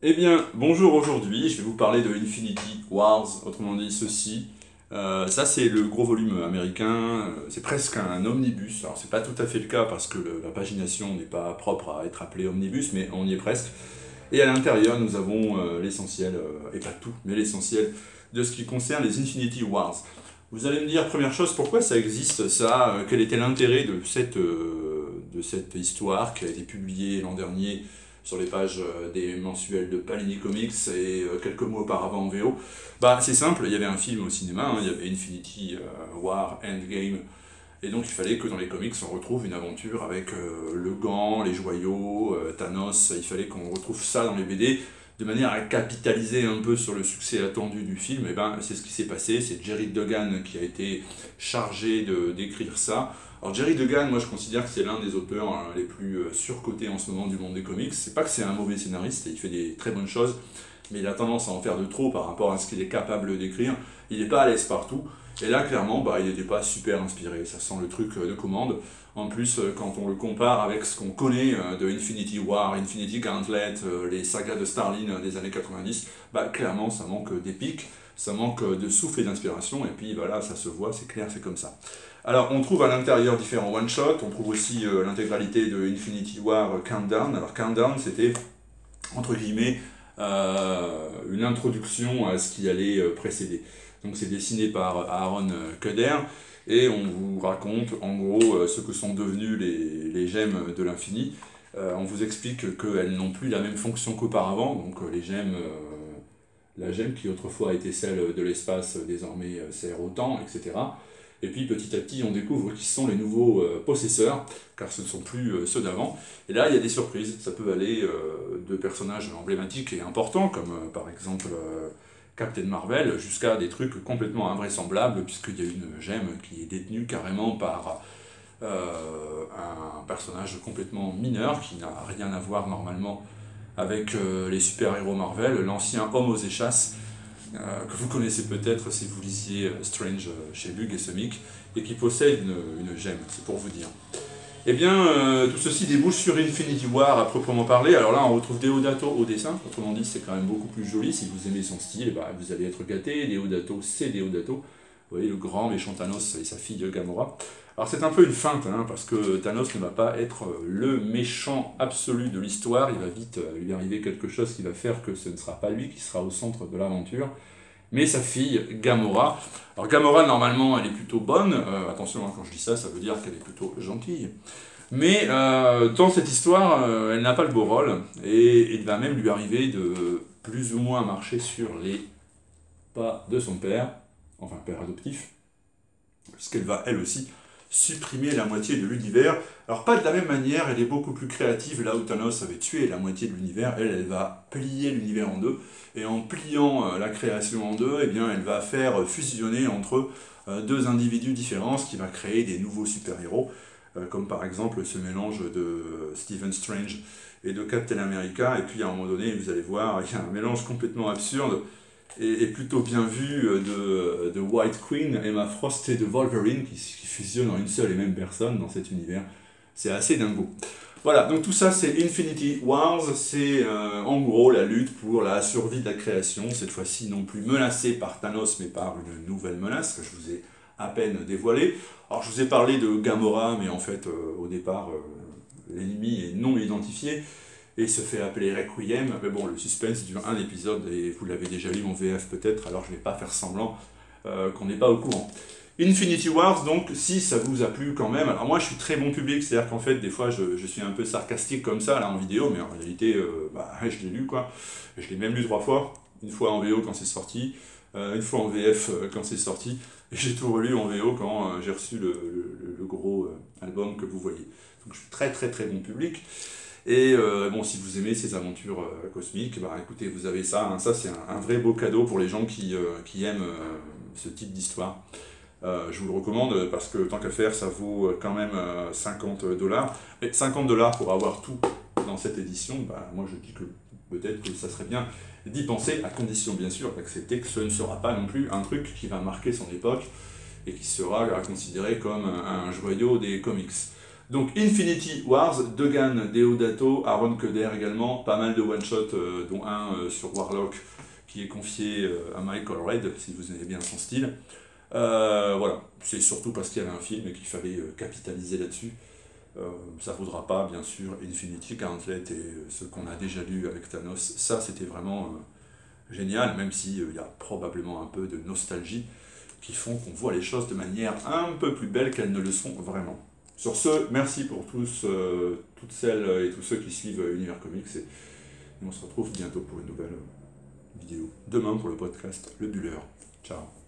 Eh bien, bonjour, aujourd'hui, je vais vous parler de Infinity Wars, autrement dit ceci. Ça, c'est le gros volume américain, c'est presque un omnibus. Alors, c'est pas tout à fait le cas parce que la pagination n'est pas propre à être appelée omnibus, mais on y est presque. Et à l'intérieur, nous avons l'essentiel, et pas tout, mais l'essentiel de ce qui concerne les Infinity Wars. Vous allez me dire, première chose, pourquoi ça existe, ça? Quel était l'intérêt de cette histoire qui a été publiée l'an dernier sur les pages des mensuels de Panini Comics et quelques mois auparavant en VO? Bah, c'est simple, il y avait un film au cinéma, hein, il y avait Infinity War Endgame, et donc il fallait que dans les comics on retrouve une aventure avec le gant, les joyaux, Thanos, il fallait qu'on retrouve ça dans les BD de manière à capitaliser un peu sur le succès attendu du film. Et ben c'est ce qui s'est passé, c'est Jerry Duggan qui a été chargé de d'écrire ça. Alors Jerry Duggan, moi je considère que c'est l'un des auteurs les plus surcotés en ce moment du monde des comics. C'est pas que c'est un mauvais scénariste, il fait des très bonnes choses, mais il a tendance à en faire de trop par rapport à ce qu'il est capable d'écrire. Il n'est pas à l'aise partout. Et là, clairement, bah, il n'était pas super inspiré. Ça sent le truc de commande. En plus, quand on le compare avec ce qu'on connaît de Infinity War, Infinity Gauntlet, les sagas de Starlin des années 90, bah, clairement, ça manque d'épique, ça manque de souffle et d'inspiration. Et puis voilà, ça se voit, c'est clair, c'est comme ça. Alors, on trouve à l'intérieur différents one-shots. On trouve aussi l'intégralité de Infinity War Countdown. Alors, Countdown, c'était, entre guillemets, une introduction à ce qui allait précéder. Donc c'est dessiné par Aaron Kuder, et on vous raconte en gros ce que sont devenus les gemmes de l'infini. On vous explique qu'elles n'ont plus la même fonction qu'auparavant, donc les gemmes, la gemme qui autrefois était celle de l'espace, désormais sert au temps, etc. Et puis petit à petit, on découvre qui sont les nouveaux possesseurs, car ce ne sont plus ceux d'avant. Et là, il y a des surprises. Ça peut aller de personnages emblématiques et importants, comme par exemple Captain Marvel, jusqu'à des trucs complètement invraisemblables, puisqu'il y a une gemme qui est détenue carrément par un personnage complètement mineur, qui n'a rien à voir normalement avec les super-héros Marvel, l'ancien homme aux échasses, que vous connaissez peut-être si vous lisiez Strange chez Bug et Semic, et qui possède une gemme, c'est pour vous dire. Eh bien, tout ceci débouche sur Infinity War à proprement parler. Alors là, on retrouve Deodato au dessin, autrement dit, c'est quand même beaucoup plus joli. Si vous aimez son style, bah, vous allez être gâté. Deodato, c'est Deodato. Vous voyez, le grand méchant Thanos et sa fille Gamora. Alors c'est un peu une feinte, hein, parce que Thanos ne va pas être le méchant absolu de l'histoire. Il va vite lui arriver quelque chose qui va faire que ce ne sera pas lui qui sera au centre de l'aventure, mais sa fille Gamora. Alors Gamora, normalement, elle est plutôt bonne. Attention, hein, quand je dis ça, ça veut dire qu'elle est plutôt gentille. Mais dans cette histoire, elle n'a pas le beau rôle, et il va même lui arriver de plus ou moins marcher sur les pas de son père, enfin père adoptif, puisqu'elle va elle aussi supprimer la moitié de l'univers. Alors pas de la même manière, elle est beaucoup plus créative, là où Thanos avait tué la moitié de l'univers, elle va plier l'univers en deux, et en pliant la création en deux, eh bien, elle va faire fusionner entre deux individus différents, ce qui va créer des nouveaux super-héros, comme par exemple ce mélange de Stephen Strange et de Captain America, et puis à un moment donné, vous allez voir, il y a un mélange complètement absurde, et plutôt bien vu de White Queen, Emma Frost et de Wolverine qui fusionnent en une seule et même personne dans cet univers. C'est assez dingo. Voilà, donc tout ça c'est Infinity Wars, c'est en gros la lutte pour la survie de la création, cette fois-ci non plus menacée par Thanos mais par une nouvelle menace que je vous ai à peine dévoilée. Alors je vous ai parlé de Gamora, mais en fait au départ l'ennemi est non identifié et se fait appeler Requiem. Mais bon, le suspense dure un épisode et vous l'avez déjà lu en VF peut-être, alors je ne vais pas faire semblant qu'on n'est pas au courant. Infinity Wars, donc, si ça vous a plu quand même, alors moi je suis très bon public, c'est-à-dire qu'en fait, des fois je suis un peu sarcastique comme ça, là en vidéo, mais en réalité, bah, je l'ai lu quoi. Je l'ai même lu 3 fois, une fois en VO quand c'est sorti, une fois en VF quand c'est sorti, et j'ai tout relu en VO quand j'ai reçu le gros album que vous voyez. Donc je suis très très très bon public. Et bon, si vous aimez ces aventures cosmiques, bah écoutez, vous avez ça, hein, ça c'est un vrai beau cadeau pour les gens qui aiment ce type d'histoire. Je vous le recommande parce que tant qu'à faire, ça vaut quand même 50 $. Mais 50 $ pour avoir tout dans cette édition, bah, moi je dis que peut-être que ça serait bien d'y penser, à condition bien sûr d'accepter que ce ne sera pas non plus un truc qui va marquer son époque et qui sera considéré comme un joyau des comics. Donc Infinity Wars, Duggan Deodato, Aaron Kuder également, pas mal de one-shots, dont un sur Warlock qui est confié à Michael Red, si vous aimez bien son style. Voilà, c'est surtout parce qu'il y avait un film et qu'il fallait capitaliser là-dessus. Ça ne vaudra pas, bien sûr, Infinity Gauntlet et ce qu'on a déjà lu avec Thanos. Ça, c'était vraiment génial, même s'il y a probablement un peu de nostalgie qui font qu'on voit les choses de manière un peu plus belle qu'elles ne le sont vraiment. Sur ce, merci pour tous, toutes celles et tous ceux qui suivent Univers Comics et on se retrouve bientôt pour une nouvelle vidéo. Demain pour le podcast Le Bulleur. Ciao.